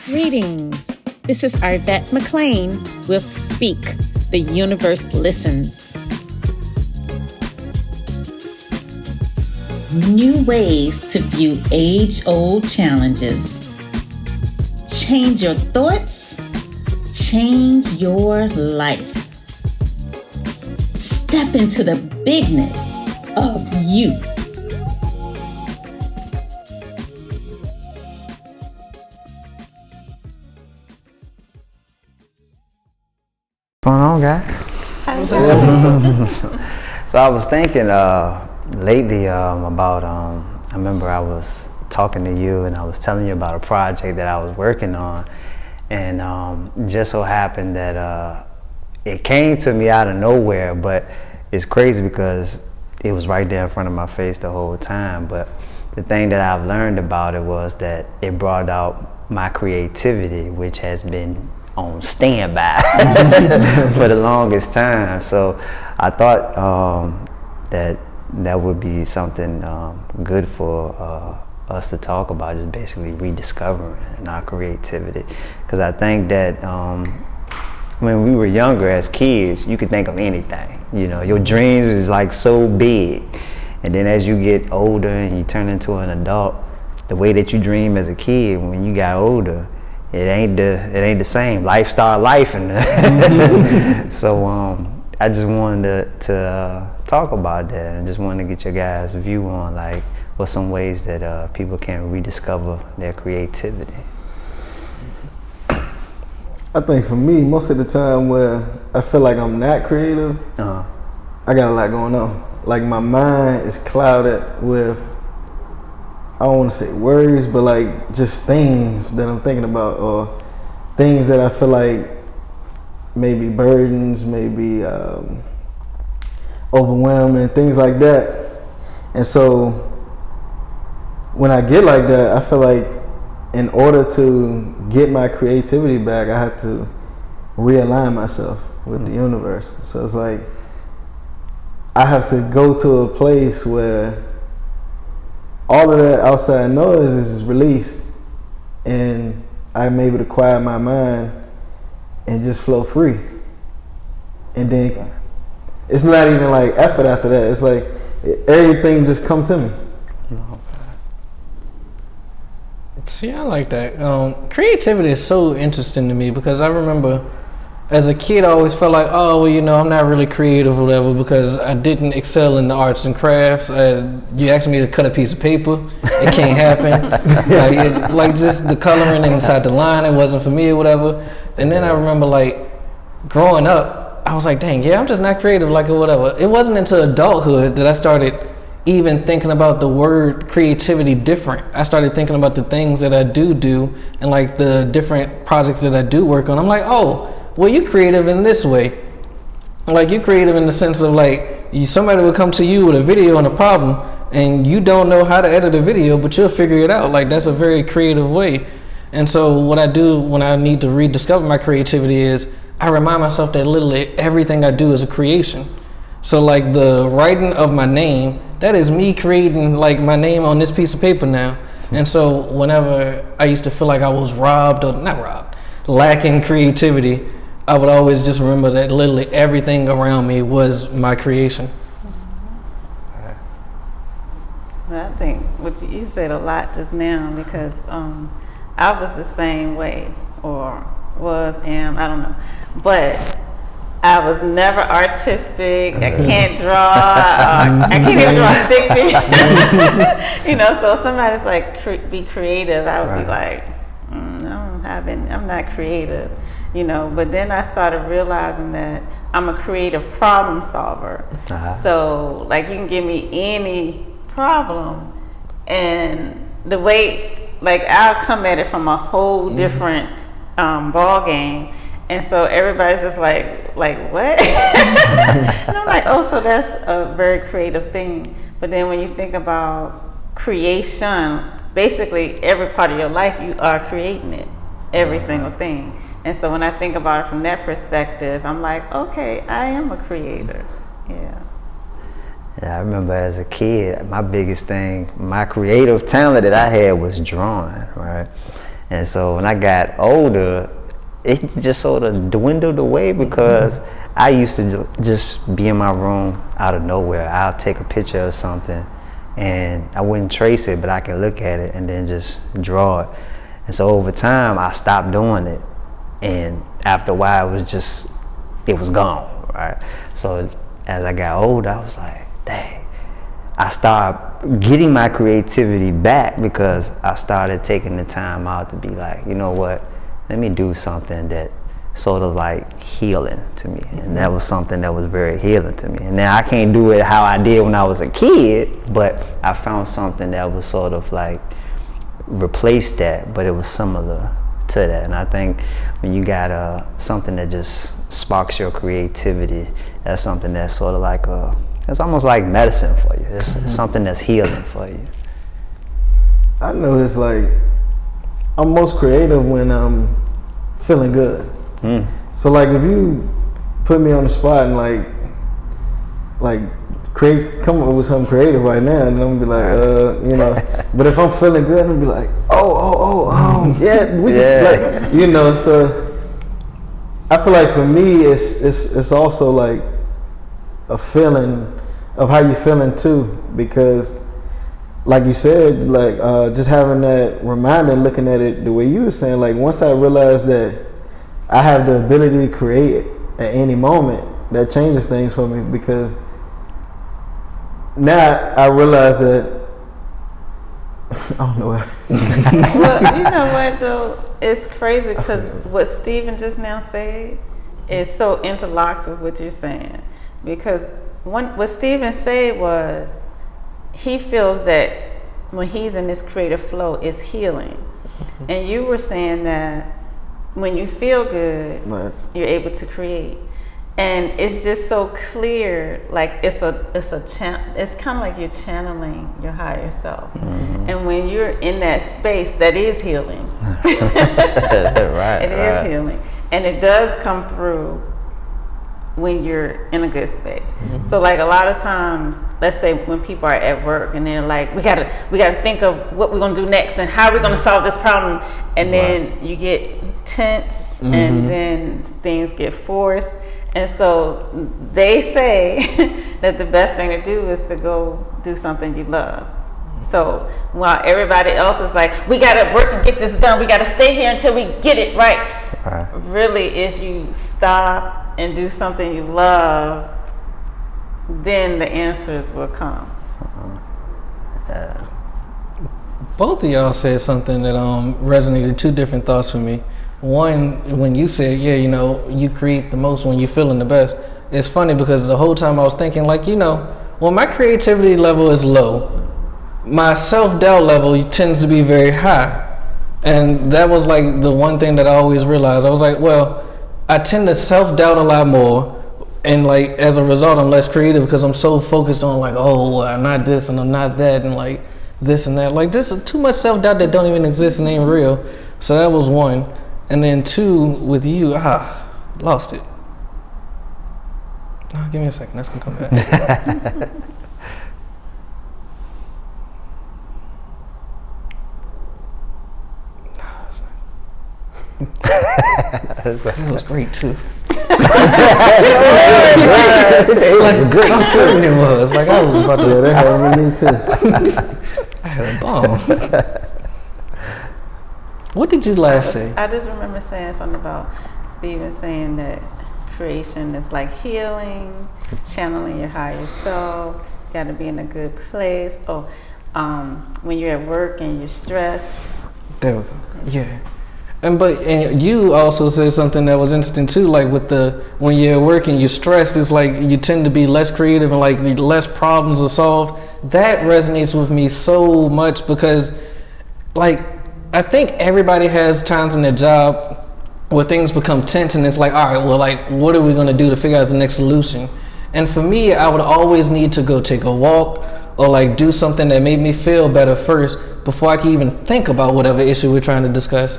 Greetings. This is Arvette McLean with Speak, the Universe Listens. New ways to view age-old challenges. Change your thoughts, change your life. Step into the bigness of you. What's going on, guys? So I was thinking lately about, I remember I was talking to you and I was telling you about a project that I was working on, and just so happened that it came to me out of nowhere, but it's crazy because it was right there in front of my face the whole time. But the thing that I've learned about it was that it brought out my creativity, which has been on standby for the longest time. So I thought that would be something good for us to talk about, just basically rediscovering our creativity. Because I think that when we were younger as kids, you could think of anything. You know, your dreams is like so big, and then as you get older and you turn into an adult, the way that you dream as a kid when you got older, it ain't the same. Life start life, and so I just wanted to talk about that, and just wanted to get your guys' view on like what's some ways that people can rediscover their creativity. I think for me, most of the time where I feel like I'm not creative, I got a lot going on. Like my mind is clouded with, I don't want to say worries, but like just things that I'm thinking about, or things that I feel like maybe burdens, maybe overwhelming, things like that. And so when I get like that, I feel like in order to get my creativity back, I have to realign myself with the universe. So it's like I have to go to a place where all of that outside noise is released, and I'm able to quiet my mind and just flow free. And then it's not even like effort after that. It's like everything just come to me. See, I like that. Creativity is so interesting to me because I remember as a kid I always felt like, oh, well, you know, I'm not really creative or whatever because I didn't excel in the arts and crafts. You asked me to cut a piece of paper, it can't happen. like just the coloring inside the line, it wasn't for me or whatever. And then I remember like growing up, I was like, dang, yeah, I'm just not creative like or whatever. It wasn't until adulthood that I started even thinking about the word creativity different. I started thinking about the things that I do and like the different projects that I do work on. I'm like, oh, well, you're creative in this way. Like you're creative in the sense of like somebody would come to you with a video and a problem and you don't know how to edit a video, but you'll figure it out. Like that's a very creative way. And so what I do when I need to rediscover my creativity is I remind myself that literally everything I do is a creation. So like the writing of my name, that is me creating like my name on this piece of paper now. And so whenever I used to feel like I was lacking creativity, I would always just remember that literally everything around me was my creation. Well, I think what you said a lot just now, because I was the same way, or am, I don't know. But I was never artistic. I can't draw. I can't even draw stick figures. You know, so if somebody's like, be creative, I would be like, I'm not creative, you know. But then I started realizing that I'm a creative problem solver. So like you can give me any problem, and the way, like I'll come at it from a whole different ball game. And so everybody's just like what? And I'm like, oh, so that's a very creative thing. But then when you think about creation, basically every part of your life you are creating it, every single thing. And so when I think about it from that perspective, I'm like, okay, I am a creator. Yeah, I remember as a kid, my biggest thing, my creative talent that I had was drawing, right? And so when I got older, it just sort of dwindled away because I used to just be in my room out of nowhere. I'll take a picture of something and I wouldn't trace it, but I can look at it and then just draw it. And so over time, I stopped doing it. And after a while, it was gone, right? So as I got older, I was like, dang. I started getting my creativity back because I started taking the time out to be like, you know what? Let me do something that sort of like healing to me. And that was something that was very healing to me. And now I can't do it how I did when I was a kid, but I found something that was sort of like replace that, but it was similar to that. And I think when you got something that just sparks your creativity, that's something that's sort of like it's almost like medicine for you. It's something that's healing for you. I notice like I'm most creative when I'm feeling good. So like if you put me on the spot and like come up with something creative right now, and I'm gonna be like, you know. But if I'm feeling good, I'm gonna be like, yeah, like, you know. So I feel like for me, it's also like a feeling of how you feeling too, because like you said, like just having that reminder, looking at it the way you were saying, like once I realized that I have the ability to create at any moment, that changes things for me, because now I realize that I don't know. Well, you know what though? It's crazy because what Stephen just now said is so interlocks with what you're saying. Because what Stephen said was he feels that when he's in this creative flow, it's healing. And you were saying that when you feel good, right, you're able to create. And it's just so clear, like it's kind of like you're channeling your higher self. And when you're in that space, that is healing. It is healing, and it does come through when you're in a good space. So like a lot of times, let's say when people are at work and they're like, we gotta think of what we're gonna do next and how we're gonna solve this problem, and then you get tense, and then things get forced. And so they say that the best thing to do is to go do something you love. So while everybody else is like, we gotta work and get this done, we gotta stay here until we get it right. Really, if you stop and do something you love, then the answers will come. Both of y'all said something that resonated, two different thoughts for me. One, when you said, yeah, you know, you create the most when you're feeling the best. It's funny because the whole time I was thinking, like, you know, when my creativity level is low, my self-doubt level tends to be very high. And that was like the one thing that I always realized. I was like, well, I tend to self-doubt a lot more. And like, as a result, I'm less creative because I'm so focused on like, oh, well, I'm not this and I'm not that, and like this and that. Like, there's too much self-doubt that don't even exist and ain't real. So that was one. And then two, with you, lost it. No, give me a second. That's gonna come back. It was great too. It was good. I'm certain it was. Like I was about to. Yeah, that happened to me too. I had a bomb. What did you last say? I just remember saying something about Stephen saying that creation is like healing, channeling your higher self. You got to be in a good place. When you're at work and you're stressed. There we go. Yeah. And you also said something that was interesting too, like with when you're at work and you're stressed, it's like you tend to be less creative and like less problems are solved. That resonates with me so much because like I think everybody has times in their job where things become tense and it's like, all right, well, like, what are we going to do to figure out the next solution? And for me, I would always need to go take a walk or like do something that made me feel better first before I could even think about whatever issue we're trying to discuss.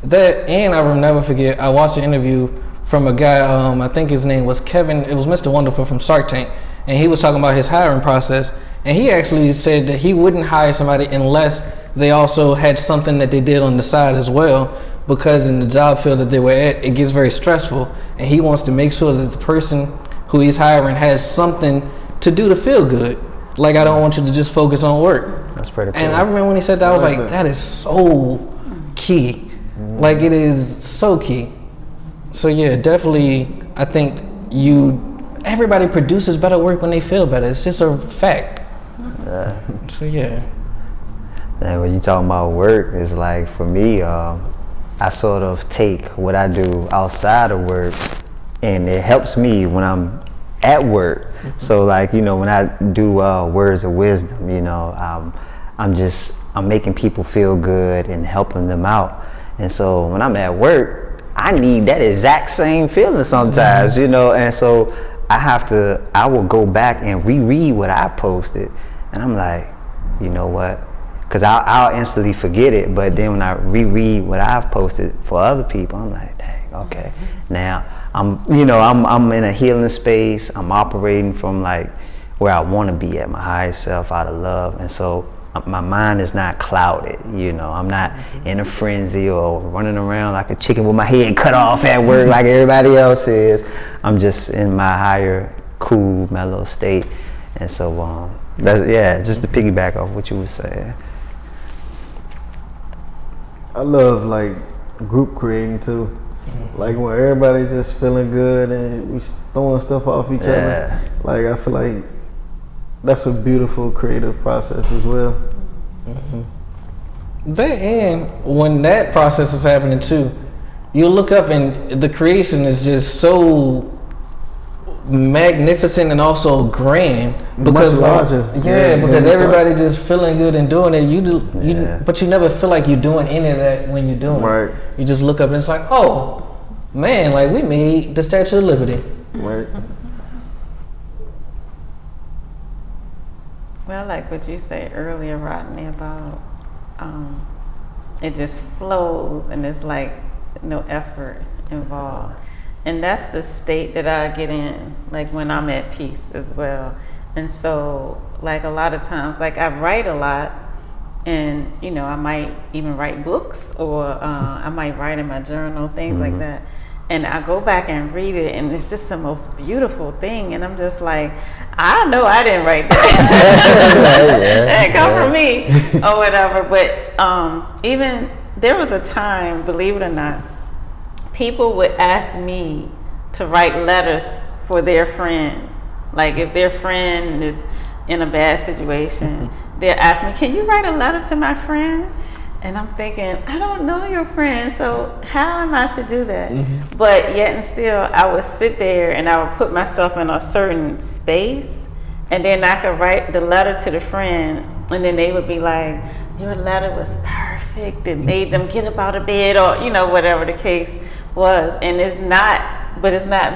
That, and I will never forget, I watched an interview from a guy, I think his name was Kevin, it was Mr. Wonderful from Shark Tank, and he was talking about his hiring process, and he actually said that he wouldn't hire somebody unless they also had something that they did on the side as well, because in the job field that they were at, it gets very stressful, and he wants to make sure that the person who he's hiring has something to do to feel good. Like, I don't want you to just focus on work. That's pretty cool. And I remember when he said that, I was like, that is so key. Like, it is so key. So yeah, definitely, I think everybody produces better work when they feel better. It's just a fact. So yeah. And when you talking about work, it's like, for me, I sort of take what I do outside of work, and it helps me when I'm at work. So like, when I do words of wisdom, I'm making people feel good and helping them out. And so when I'm at work, I need that exact same feeling sometimes, and so I will go back and reread what I posted, and I'm like, you know what? Because I'll instantly forget it, but then when I reread what I've posted for other people, I'm like, dang, okay. Now I'm in a healing space. I'm operating from like where I want to be at, my highest self, out of love, and so my mind is not clouded. I'm not in a frenzy or running around like a chicken with my head cut off at work like everybody else is. I'm just in my higher, cool, mellow state, and so just to piggyback off what you were saying. I love like group creating too. Like when everybody just feeling good and we throwing stuff off each other. Like I feel like that's a beautiful creative process as well. That, and when that process is happening too, you look up and the creation is just so magnificent and also grand, because much larger. Because everybody just feeling good and doing it. But you never feel like you're doing any of that when you're doing it. You just look up and it's like, oh man, like we made the Statue of Liberty. Right. Well, like what you said earlier, Rodney, about it just flows and it's like no effort involved. And that's the state that I get in, like when I'm at peace as well. And so, like a lot of times, like I write a lot, and I might even write books, or I might write in my journal, things like that. And I go back and read it, and it's just the most beautiful thing. And I'm just like, I know I didn't write that. It come from me or whatever. But even there was a time, believe it or not, people would ask me to write letters for their friends. Like if their friend is in a bad situation, they'll ask me, can you write a letter to my friend? And I'm thinking, I don't know your friend, so how am I to do that? But yet and still, I would sit there and I would put myself in a certain space, and then I could write the letter to the friend, and then they would be like, your letter was perfect. It made them get up out of bed, or whatever the case was. And it's not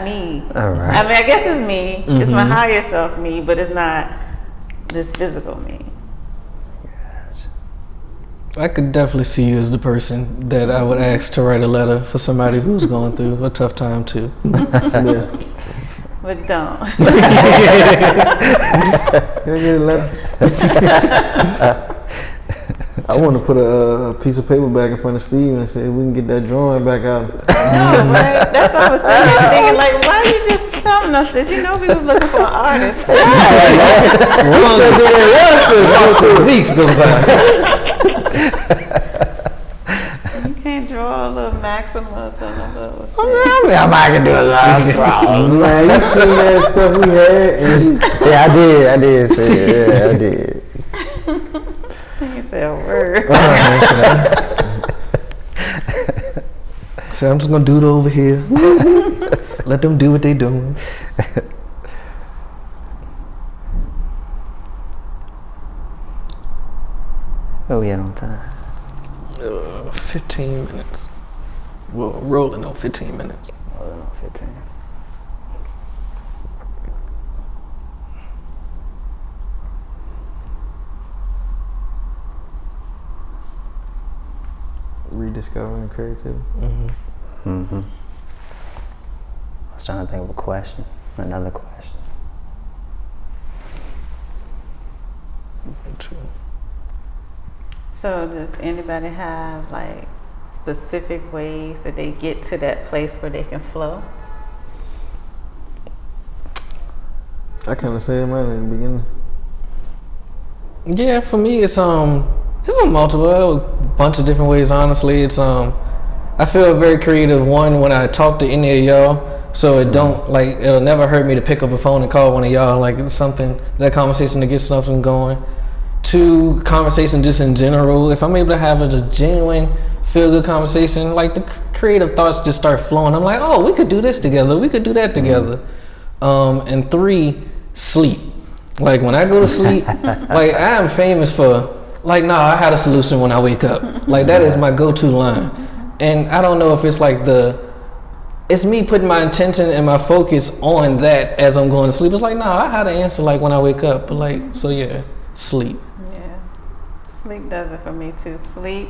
me. All right. I mean, I guess it's me. It's my higher self me, but it's not this physical me. I could definitely see you as the person that I would ask to write a letter for somebody who's going through a tough time too. But don't. Can I get a letter? I want to put a piece of paper back in front of Steve and say we can get that drawing back out. No, right? That's what I was saying. Thinking like, why are you just telling us this? We was looking for an artist. We said there Weeks go by. You can't draw a little Maximus or a little shit. I can do a lot of songs. Man, you seen that stuff we had? And I did. Yeah, I did. You said a word. So I'm just gonna do it over here. Let them do what they doing. Where we at on time? 15 minutes. Well, rolling on 15 minutes. Rolling on 15. Rediscovering creativity. I was trying to think of a question. Another question. So does anybody have like specific ways that they get to that place where they can flow? I kind of said mine in the beginning. Yeah, for me, it's a multiple, a bunch of different ways. Honestly, it's I feel very creative. One, when I talk to any of y'all, so it don't like it'll never hurt me to pick up a phone and call one of y'all. Like it's something, that conversation to get something going. Two, conversation just in general. If I'm able to have a genuine, feel good conversation, like the creative thoughts just start flowing. I'm like, oh, we could do this together. We could do that together. And three, sleep. Like when I go to sleep, like I am famous for like, nah, I had a solution when I wake up. Like that is my go-to line. And I don't know if it's like it's me putting my intention and my focus on that as I'm going to sleep. It's like, nah, I had an answer like when I wake up. But like, so yeah, sleep. Yeah, sleep does it for me too. Sleep,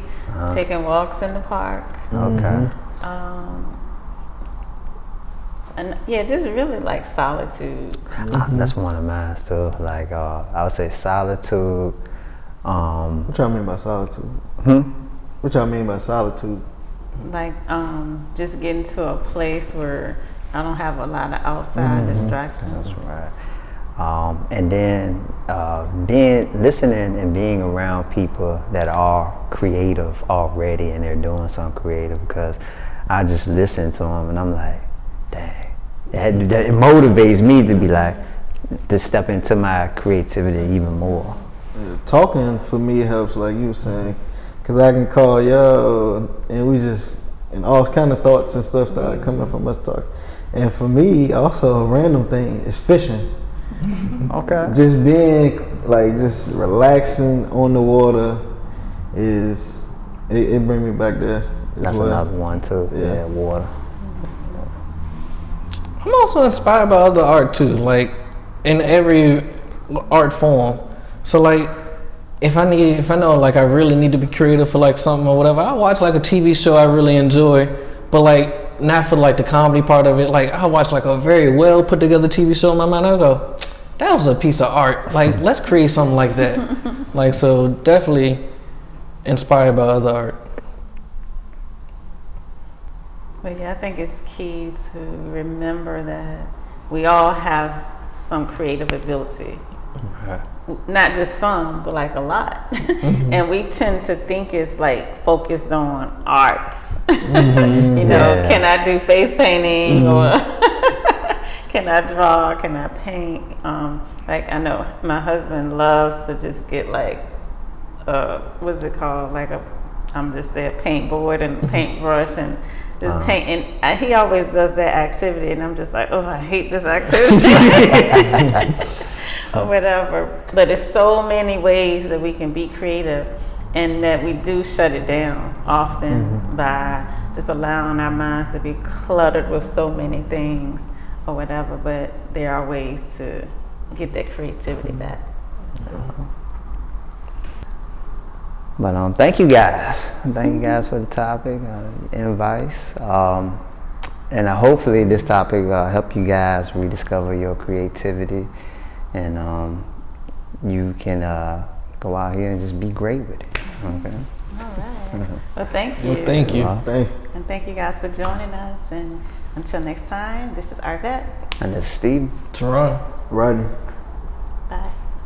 taking walks in the park. Okay. And yeah, just really like solitude. That's one of mine too. Like I would say solitude. What y'all mean by solitude? What y'all mean by solitude? Like just getting to a place where I don't have a lot of outside distractions. That's right. And then listening and being around people that are creative already and they're doing something creative, because I just listen to them and I'm like, dang, it motivates me to be like, to step into my creativity even more. Talking for me helps, like you were saying, because I can call y'all and we just, and all kind of thoughts and stuff start coming from us talking. And for me, also a random thing is fishing. Okay. Just being like, just relaxing on the water is, it brings me back there. That's another one too. Yeah, water. I'm also inspired by other art too, like in every art form. So like, if I know like I really need to be creative for like something or whatever, I watch like a TV show I really enjoy, but like not for like the comedy part of it. Like I watch like a very well put together TV show in my mind. I go, that was a piece of art. Like let's create something like that. Like so, definitely inspired by other art. But yeah, I think it's key to remember that we all have some creative ability. Okay. Not just some, but like a lot. And we tend to think it's like focused on art. You know, can I do face painting or can I draw? Can I paint? Like I know my husband loves to just get like, what's it called? Like I'm just saying paint board and paintbrush and just paint. And he always does that activity, and I'm just like, oh, I hate this activity. Or whatever. But there's so many ways that we can be creative, and that we do shut it down often by just allowing our minds to be cluttered with so many things or whatever. But there are ways to get that creativity back. But thank you guys. Thank you guys for the topic, advice. And hopefully this topic help you guys rediscover your creativity, and you can go out here and just be great with it. Okay. All right. Well, thank you. Well, thank you. And thank you guys for joining us. And until next time, this is Arvette. And this is Steve. Teron. Rodney.